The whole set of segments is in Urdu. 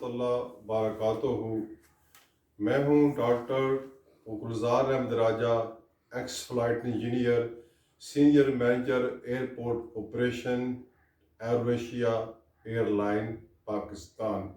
اللہ وبرکاتہ. میں ہوں doctor Gulzar Ahmed Raja, ex flight engineer, senior manager airport operation Air Asia airline Pakistan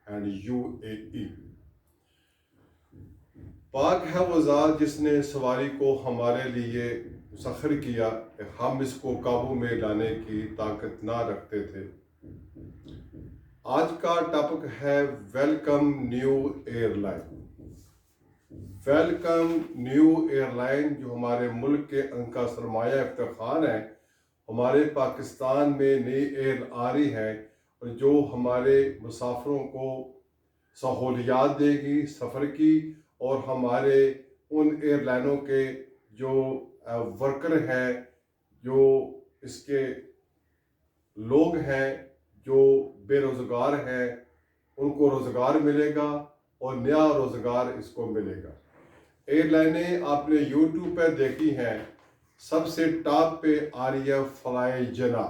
and UAE. پاک ہے وہ ذات جس نے سواری کو ہمارے لیے مسخر کیا کہ ہم اس کو قابو میں لانے کی طاقت نہ رکھتے تھے. آج کا ٹاپک ہے welcome new airline. Welcome new airline جو ہمارے ملک کے ان کا سرمایہ افتخار ہے. ہمارے پاکستان میں نئی ایئر آ رہی ہے اور جو ہمارے مسافروں کو سہولیات دے گی سفر کی، اور ہمارے ان ایئر لائنوں کے جو ورکر ہیں، جو اس کے لوگ ہیں جو بے روزگار ہیں، ان کو روزگار ملے گا اور نیا روزگار اس کو ملے گا. ایئر لائنیں آپ نے یوٹیوب پہ دیکھی ہیں. سب سے ٹاپ پہ آ رہی ہے فلائی جنا،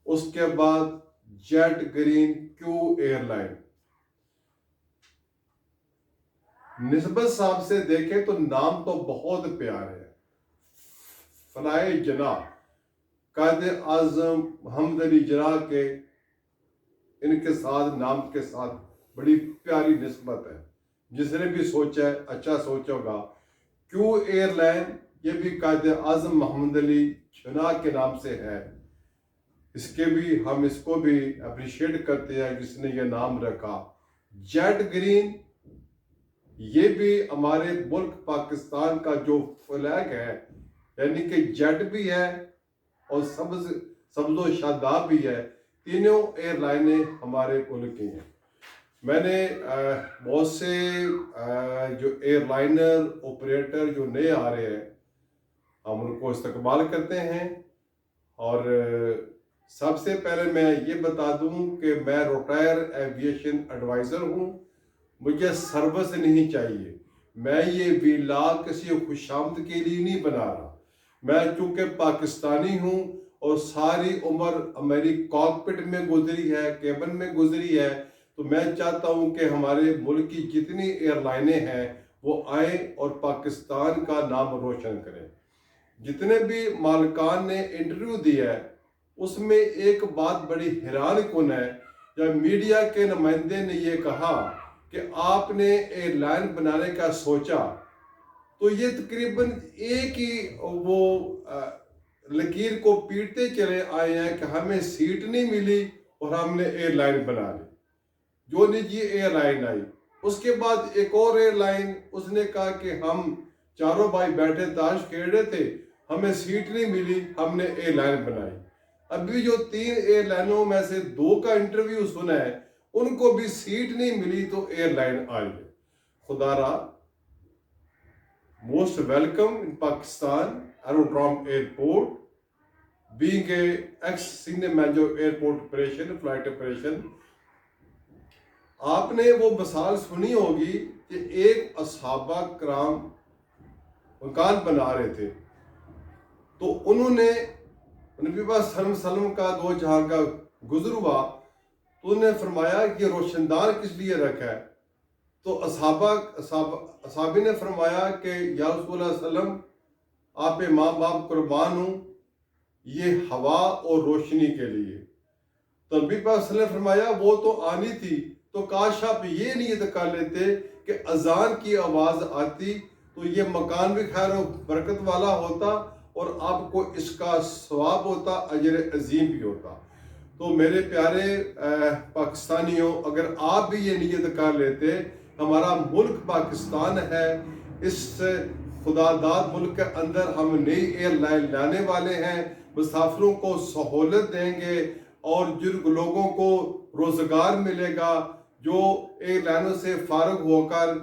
اس کے بعد جیٹ گرین کیو ایئر لائن. نسبت صاحب سے دیکھیں تو نام تو بہت پیارے ہیں. فلائی جنا قائد اعظم محمد علی جناح کے ان کے ساتھ نام کے ساتھ بڑی پیاری نسبت ہے. جس نے بھی سوچا ہے اچھا سوچا ہوگا. کیو ایئر لائن یہ بھی قائد اعظم محمد علی جناح کے نام سے ہے. اس کے بھی ہم اس کو بھی اپریشیٹ کرتے ہیں جس نے یہ نام رکھا. جیٹ گرین یہ بھی ہمارے ملک پاکستان کا جو فلیگ ہے، یعنی کہ جیٹ بھی ہے اور سبز و شاداب بھی ہے. تینوں ایئر لائنیں ہمارے ملک کی ہیں. میں نے بہت سے جو ایئر لائنر آپریٹر جو نئے آ رہے ہیں، ہم ان کو استقبال کرتے ہیں. اور سب سے پہلے میں یہ بتا دوں کہ میں ریٹائر ایویشن ایڈوائزر ہوں. مجھے سروس نہیں چاہیے. میں یہ ویلاگ کسی خوشامد کے لیے نہیں بنا رہا. میں چونکہ پاکستانی ہوں اور ساری عمر میری کاکپٹ میں گزری ہے، کیبن میں گزری ہے، تو میں چاہتا ہوں کہ ہمارے ملک کی جتنی ایئر لائنیں ہیں وہ آئیں اور پاکستان کا نام روشن کریں. جتنے بھی مالکان نے انٹرویو دیا ہے اس میں ایک بات بڑی حیران کن ہے. جب میڈیا کے نمائندے نے یہ کہا کہ آپ نے ایئر لائن بنانے کا سوچا، تو یہ تقریباً ایک ہی وہ لکیر کو پیٹتے چلے آئے ہیں کہ ہمیں سیٹ نہیں ملی اور ہم نے ایئر لائن بنا لی. جو نجی ایئر لائن آئی، اس کے بعد ایک اور ایئر لائن اس نے کہا کہ ہم چاروں بھائی بیٹھے تاش کھیل رہے تھے، ہمیں سیٹ نہیں ملی، ہم نے ایئر لائن بنائی. ابھی جو 3 ایئر لائنوں میں سے 2 کا انٹرویو سنا ہے، ان کو بھی سیٹ نہیں ملی تو ایئر لائن آئی ہے. خدا را most welcome in Pakistan aerodrome airport. being a ex senior manager airport operation flight operation. آپ نے وہ مثال سنی ہوگی کہ ایک صحابہ کرام مکان بنا رہے تھے، تو انہوں نے نبی پاک صلی اللہ علیہ وسلم کا 2 جہاں کا گزر ہوا، تو انہوں نے فرمایا کہ روشن دان کس لیے رکھا ہے؟ تو صحابی نے فرمایا کہ یا رسول اللہ صلی اللہ علیہ وسلم، آپ ماں باپ قربان ہوں، یہ ہوا اور روشنی کے لیے. تو نبی پاک صلی اللہ علیہ وسلم نے فرمایا وہ تو آنی تھی، تو کاش آپ یہ نیت کر لیتے کہ اذان کی آواز آتی تو یہ مکان بھی خیر و برکت والا ہوتا اور آپ کو اس کا ثواب ہوتا، اجر عظیم بھی ہوتا. تو میرے پیارے پاکستانیوں، اگر آپ بھی یہ نیت کر لیتے، ہمارا ملک پاکستان ہے، اس خدا داد ملک کے اندر ہم نئی ایئر لائن لانے والے ہیں، مسافروں کو سہولت دیں گے اور جن لوگوں کو روزگار ملے گا جو ایئر لائنوں سے فارغ ہو کر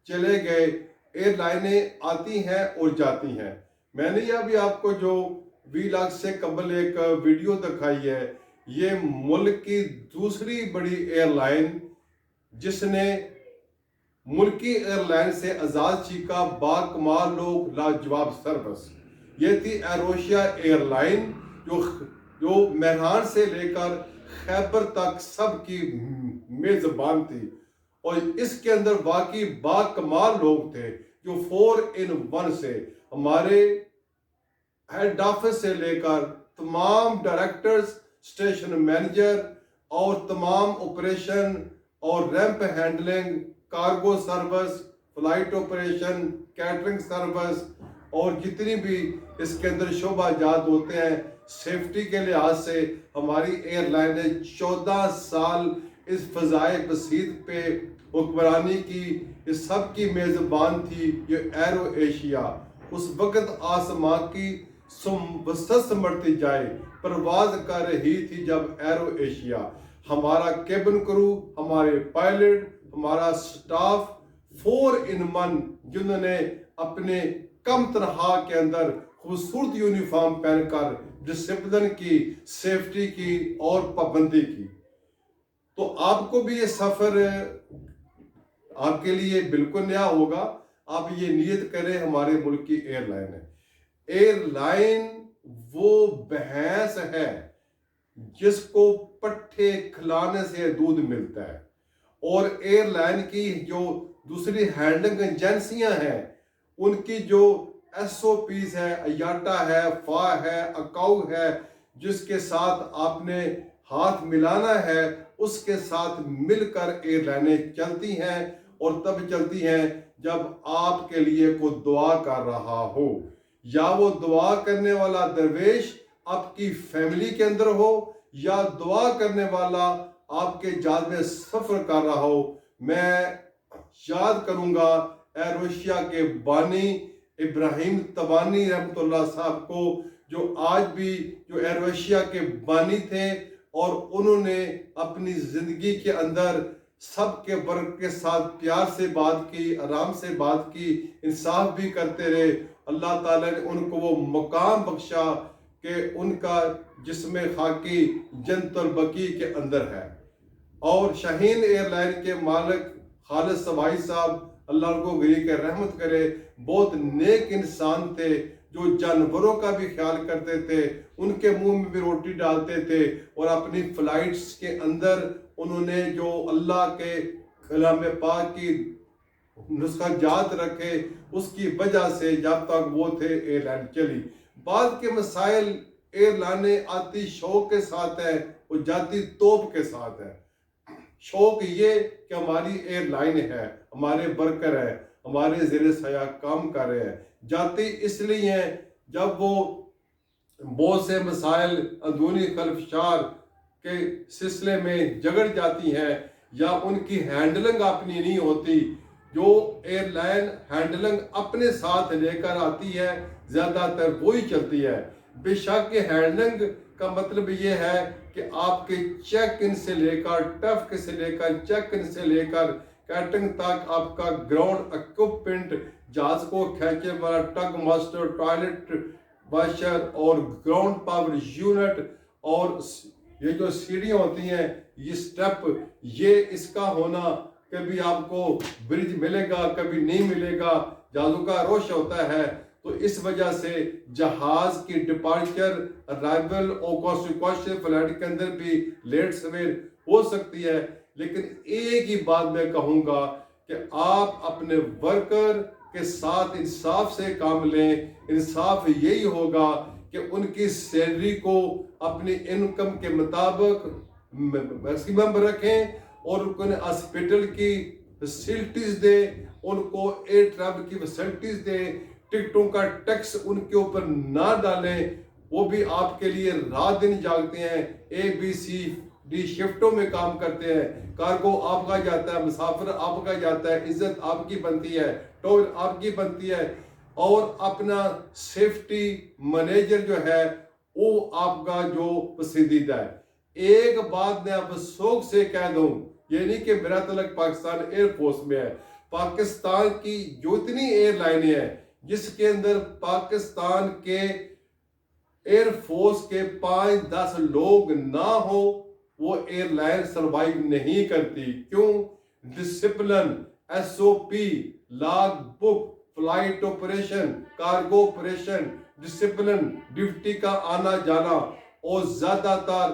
چلے گئے. ایئر لائنیں آتی ہیں اور جاتی ہیں. میں نے ابھی آپ کو جو ویلاگ سے قبل ایک ویڈیو دکھائی ہے، یہ ملک کی دوسری بڑی ایئر لائن جس نے ملکی ایئر لائن سے آزاد چیکا باکمال لوگ لاجواب سروس. یہ تھی ایروشیا ایئر لائن جو مہران سے لے کر خیبر تک سب کی میزبان تھی، اور اس کے اندر واقعی با کمال لوگ تھے جو 4 in 1 سے ہمارے ہیڈ آفس سے لے کر تمام ڈائریکٹرز، اسٹیشن مینیجر اور تمام آپریشن اور ramp handling, cargo service, flight operation, catering service اور جتنی بھی اس کے اندر شعبہ جات ہوتے ہیں، سیفٹی کے لحاظ سے ہماری ایئر لائن نے 14 سال اس فضائے بسیط پہ حکمرانی کی، اس سب کی میزبان تھی یہ ایرو ایشیا۔ اس وقت آسمان کی وسط سمٹتی جائے پرواز کر رہی تھی جب ایرو ایشیا، ہمارا کیبن کرو، ہمارے پائلٹ، ہمارا سٹاف 4 in 1 جنہوں نے اپنے کم تنخواہ کے اندر خوبصورت یونیفارم پہن کر ڈسپلن کی، سیفٹی کی اور پابندی کی۔ تو آپ کو بھی یہ سفر آپ کے لیے بالکل نیا ہوگا۔ آپ یہ نیت کریں، ہمارے ملک کی ایئر لائن ہے، ایئر لائن وہ بھینس ہے جس کو پٹھے کھلانے سے دودھ ملتا ہے، اور ایئر لائن کی جو دوسری ہینڈلنگ ایجنسیاں ہیں ان کی جو SOPs ہے، ایاٹا ہے، فا ہے، اکاؤ ہے، جس کے ساتھ آپ نے ہاتھ ملانا ہے، اس کے ساتھ مل کر ایئر لائنیں چلتی ہیں، اور تب چلتی ہیں جب آپ کے لیے کوئی دعا کر رہا ہو، یا وہ دعا کرنے والا درویش آپ کی فیملی کے اندر ہو، یا دعا کرنے والا آپ کے جہاز میں سفر کر رہا ہو۔ میں یاد کروں گا ایروشیا کے بانی ابراہیم تبانی رحمۃ اللہ صاحب کو، جو آج بھی جو ایروشیا کے بانی تھے، اور انہوں نے اپنی زندگی کے اندر سب کے ورگ کے ساتھ پیار سے بات کی، آرام سے بات کی، انصاف بھی کرتے رہے۔ اللہ تعالیٰ نے ان کو وہ مقام بخشا کہ ان کا جسم خاکی جنت البقیع کے اندر ہے۔ اور شاہین ایئر لائن کے مالک خالد سبائی صاحب، اللہ ان کو غریق رحمت کرے، بہت نیک انسان تھے، جو جانوروں کا بھی خیال کرتے تھے، ان کے منہ میں بھی روٹی ڈالتے تھے، اور اپنی فلائٹس کے اندر انہوں نے جو اللہ کے کلام پاک کی نسخہ جات رکھے، اس کی وجہ سے جب تک وہ تھے ایئر لائن چلی۔ بعد کے مسائل ایئر لائنیں آتی شوق کے ساتھ ہے، وہ جاتی توپ کے ساتھ ہے۔ شوق یہ کہ ہماری ایئر لائن ہے، ہمارے ورکر ہیں، ہمارے زیر سایہ کام کر رہے ہیں۔ جاتی اس لیے ہیں جب وہ بہت سے مسائل اندرونی خلفشار کے سلسلے میں جگڑ جاتی ہیں، یا ان کی ہینڈلنگ اپنی نہیں ہوتی۔ جو ایئر لائن ہینڈلنگ اپنے ساتھ لے کر آتی ہے، زیادہ تر وہی چلتی ہے۔ بے شک ہینڈلنگ کا مطلب یہ ہے کہ آپ کے چیک ان سے لے کر ٹفک سے لے کر چیک ان سے لے کر کیٹرنگ تک آپ کا گراؤنڈ اکوپمنٹ، جہاز کو کھینچنے والا ٹگ ماسٹر، ٹوائلٹ واشر اور گراؤنڈ پاور یونٹ، اور یہ جو سیڑھیاں ہوتی ہیں، یہ سٹیپ، یہ اس کا ہونا، کبھی آپ کو برج ملے گا کبھی نہیں ملے گا، جہازوں کا روش ہوتا ہے۔ تو اس وجہ سے جہاز کی ڈپارچر، ارائیول اور کانسیکوینشل فلائٹ کے اندر بھی لیٹ سویر ہو سکتی ہے، لیکن ایک ہی بات میں کہوں گا کہ آپ اپنے ورکر کے ساتھ انصاف سے کام لیں۔ انصاف یہی ہوگا کہ ان کی سیلری کو اپنی انکم کے مطابق میکسیمم رکھیں، اور ان کو ہاسپٹل کی فیسلٹیز دیں، ان کو ایئر ٹریول کی فیسلٹیز دیں، ٹکٹوں کا ٹیکس ان کے اوپر نہ ڈالیں۔ وہ بھی آپ کے لیے رات دن جاگتے ہیں، ABCD شفٹوں میں کام کرتے ہیں، کارگو آپ کا جاتا ہے، مسافر آپ کا جاتا ہے، عزت آپ کی بنتی ہے، ٹول آپ کی بنتی ہے، اور اپنا سیفٹی مینیجر جو ہے وہ آپ کا جو پسندیدہ ہے۔ ایک بات میں اب سوگ سے کہہ دوں، یہ نہیں کہ میرا تعلق پاکستان ایئر فورس میں ہے، پاکستان کی جو اتنی ایئر لائنیں ہیں جس کے اندر پاکستان کے ایئر فورس کے 5-10 لوگ نہ ہو، وہ ایئر لائن سروائیو نہیں کرتی۔ کیوں؟ Discipline, SOP، log book, flight operation, cargo operation, discipline, duty کا آنا جانا، اور زیادہ تر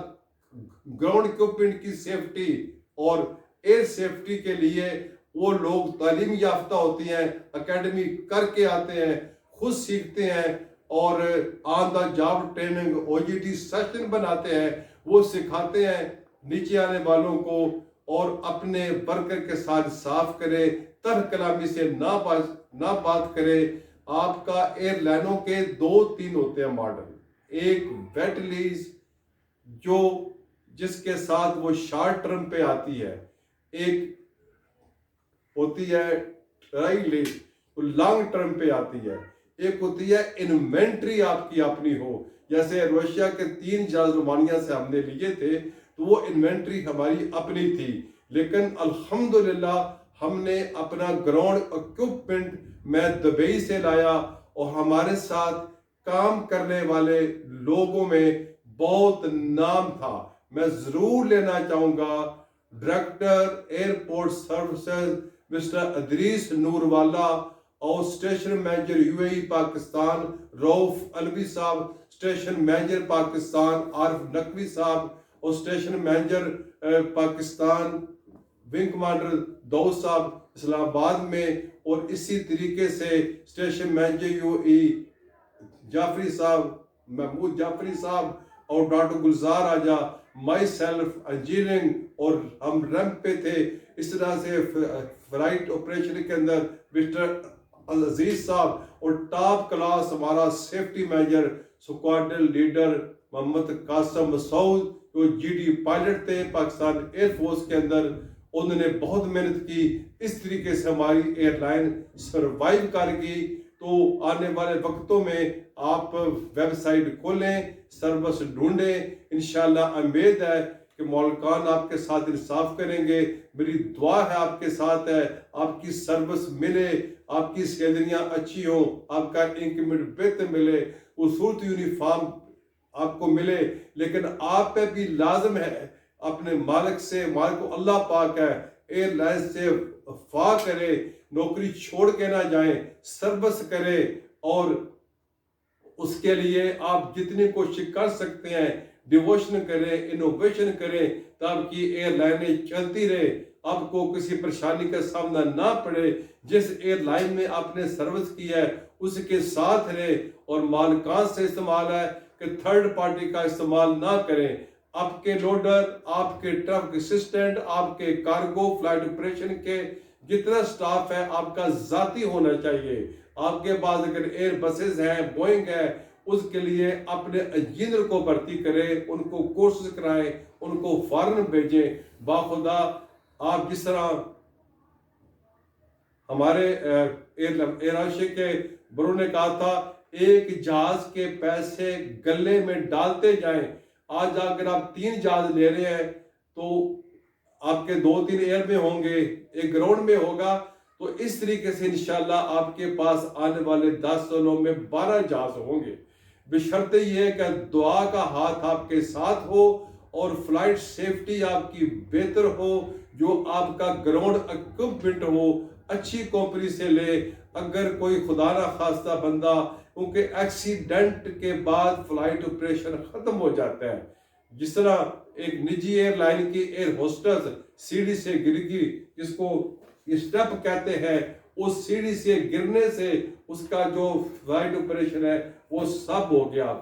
گراؤنڈ اکوپمنٹ کی سیفٹی، اور ایئر سیفٹی کے لیے وہ لوگ تعلیم یافتہ ہوتی ہیں، اکیڈمی کر کے آتے ہیں، خود سیکھتے ہیں اور on the job training OJT session بناتے ہیں، وہ سکھاتے ہیں نیچے آنے والوں کو، اور اپنے ورکر کے ساتھ صاف کرے، تر کلامی سے نہ بات کرے۔ آپ کا ایئر لائنوں کے 2-3 ہوتے ہیں ماڈل، ایک ویٹ لیز جس کے ساتھ وہ شارٹ ٹرم پہ آتی ہے، ایک ہوتی ہے ٹرائی لیز لانگ ٹرم پہ آتی ہے، ایک ہوتی ہے انوینٹری آپ کی اپنی ہو، جیسے روشیا کے 3 جہاز رومانیہ سے ہم نے لیے تھے تو وہ انوینٹری ہماری اپنی تھی، لیکن الحمدللہ ہم نے اپنا گراؤنڈ اکوپمنٹ میں دبئی سے لایا، اور ہمارے ساتھ کام کرنے والے لوگوں میں بہت نام تھا۔ میں ضرور لینا چاہوں گا director airport services mister Idrees Noorwala, اور station manager UAE Pakistan Rauf Alvi Sahib, station manager Pakistan Arif Naqvi Sahib, اور station manager Pakistan wing commander Dawood Sahib اسلام آباد میں، اور اسی طریقے سے اسٹیشن مینیجر UAE جعفری صاحب، محمود جعفری صاحب، اور ڈاکٹر گلزار آجا، مائی سیلف انجینئرنگ، اور ہم ریمپ پہ تھے۔ اس طرح سے فلائٹ آپریشن کے اندر مسٹر عزیز صاحب، اور ٹاپ کلاس ہمارا سیفٹی مینیجر سکواڈرن لیڈر محمد قاسم مسعود، جو GD پائلٹ تھے پاکستان ایئر فورس کے اندر، انہوں نے بہت محنت کی، اس طریقے سے ہماری ایئر لائن سروائیو کر گئی۔ تو آنے والے وقتوں میں آپ ویب سائٹ کھولیں، سروس ڈھونڈیں، انشاءاللہ امید ہے کہ مالکان آپ کے ساتھ انصاف کریں گے۔ میری دعا ہے آپ کے ساتھ ہے، آپ کی سروس ملے، آپ کی سیلریاں اچھی ہوں، آپ کا انکریمنٹ بہتر ملے، خوبصورت یونیفارم آپ کو ملے، لیکن آپ پہ بھی لازم ہے اپنے مالک سے، مالک کو اللہ پاک ہے، ایئر لائن سے وفا کرے، نوکری چھوڑ کے نہ جائیں، سروس کرے، اور اس کے لیے آپ جتنی کوشش کر سکتے ہیں ڈیووشن کریں، انوویشن کریں، تاکہ ایئر لائنیں چلتی رہے، آپ کو کسی پریشانی کا سامنا نہ پڑے۔ جس ایئر لائن میں آپ نے سروس کی ہے اس کے ساتھ رہے، اور مالکان سے استعمال ہے کہ تھرڈ پارٹی کا استعمال نہ کریں۔ آپ کے لوڈر، آپ کے ٹرک اسسٹنٹ، آپ کے کارگو فلائٹ آپریشن کے جتنا سٹاف ہے آپ کا ذاتی ہونا چاہیے۔ آپ کے پاس اگر ایئر بسز ہیں، بوئنگ ہے، اس کے لیے اپنے انجینئر کو بھرتی کریں، ان کو کورسز کرائیں، ان کو فارن بھیجیں۔ باخدا آپ جس طرح ہمارے ایئر عاشق کے برو نے کہا تھا، ایک جہاز کے پیسے گلے میں ڈالتے جائیں۔ آج اگر آپ 3 جہاز لے رہے ہیں تو آپ کے 2-3 ایئر میں ہوں گے، ایک گراؤنڈ میں ہوگا، تو اس طریقے سے انشاءاللہ آپ کے پاس آنے والے 10 سالوں میں 12 جہاز ہوں گے، بشرط یہ کہ دعا کا ہاتھ آپ کے ساتھ ہو، اور فلائٹ سیفٹی آپ کی بہتر ہو، جو آپ کا گراؤنڈ اکوپمنٹ ہو، اچھی کمپنی سے لے۔ اگر کوئی خدا نہ خواستہ بندہ، کیونکہ ایکسیڈنٹ کے بعد فلائٹ آپریشن ختم ہو جاتا ہے، جس طرح ایک نجی ایئر لائن کی ایئر ہوسٹس سیڑھی سے گر گئی، جس کو اسٹیپ کہتے ہیں، اس سیڑھی سے گرنے سے اس کا جو فلائٹ آپریشن ہے وہ سب ہو گیا۔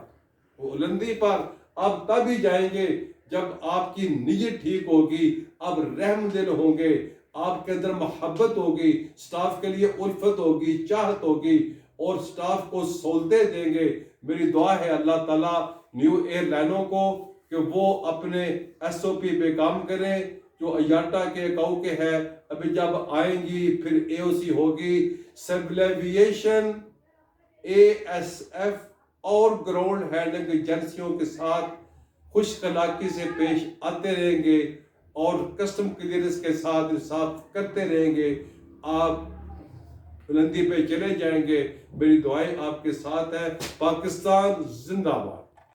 بلندی پر آپ تب ہی جائیں گے جب آپ کی نیت ٹھیک ہوگی، آپ رحم دل ہوں گے، آپ کے اندر محبت ہوگی، سٹاف کے لیے الفت ہوگی، چاہت ہوگی، اور سٹاف کو سہولتیں دیں گے۔ میری دعا ہے اللہ تعالیٰ نیو ایئر لائنوں کو کہ وہ اپنے SOP پہ کام کریں، جو ایاٹا کے کاؤ کے ہے، ابھی جب آئیں گی پھر AOC ہوگی، سول ایویشن، ASF اور گراؤنڈ ہینڈلنگ ایجنسیوں کے ساتھ خوش اخلاقی سے پیش آتے رہیں گے، اور کسٹم کلیئرنس کے ساتھ انصاف کرتے رہیں گے، آپ بلندی پہ چلے جائیں گے۔ میری دعائیں آپ کے ساتھ ہے۔ پاکستان زندہ باد۔